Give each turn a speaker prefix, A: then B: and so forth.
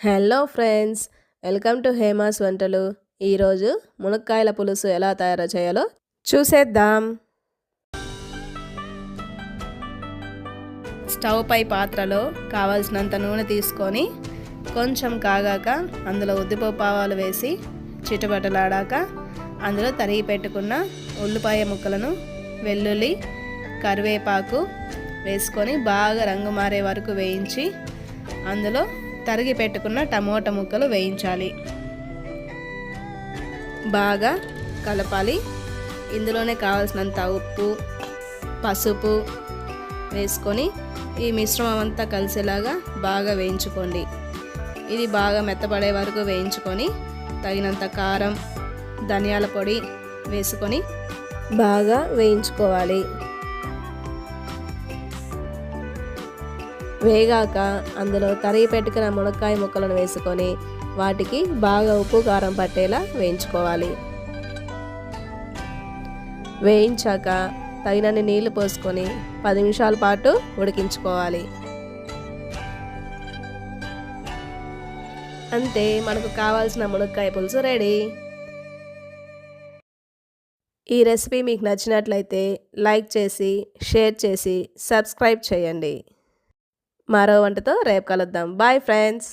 A: Hello friends, welcome to Hema's వంటలు. ఈరోజు మునక్కాయల పులుసు ఎలా తయారు చేయాలో చూసేద్దాం. స్టవ్ పై పాత్రలో కావాల్సినంత నూనె తీసుకొని కొంచెం కాగాక అందులో ఉద్దిపప్పు ఆవాలు వేసి చిటపటలాడాక అందులో తరిగి పెట్టుకున్న ఉల్లిపాయ ముక్కలను, వెల్లుల్లి, కరివేపాకు వేసుకొని బాగా రంగు మారే వరకు వేయించి అందులో తరిగి పెట్టుకున్న టమోటా ముక్కలు వేయించాలి. బాగా కలపాలి. ఇందులోనే కావాల్సినంత ఉప్పు, పసుపు వేసుకొని ఈ మిశ్రమం అంతా కలిసేలాగా బాగా వేయించుకోండి. ఇది బాగా మెత్తపడే వరకు వేయించుకొని తగినంత కారం, ధనియాల పొడి వేసుకొని బాగా వేయించుకోవాలి. వేగాక అందులో తరిగి పెట్టుకున్న మునక్కాయ ముక్కలను వేసుకొని వాటికి బాగా ఉప్పు కారం పట్టేలా వేయించుకోవాలి. వేయించాక తగినన్ని నీళ్లు పోసుకొని 10 నిమిషాల పాటు ఉడికించుకోవాలి. అంతే, మనకు కావాల్సిన మునక్కాయ పులుసు రెడీ. ఈ రెసిపీ మీకు నచ్చినట్లయితే లైక్ చేసి, షేర్ చేసి, సబ్స్క్రైబ్ చేయండి. మరో వంటతో రేపు కలుద్దాం. Bye friends.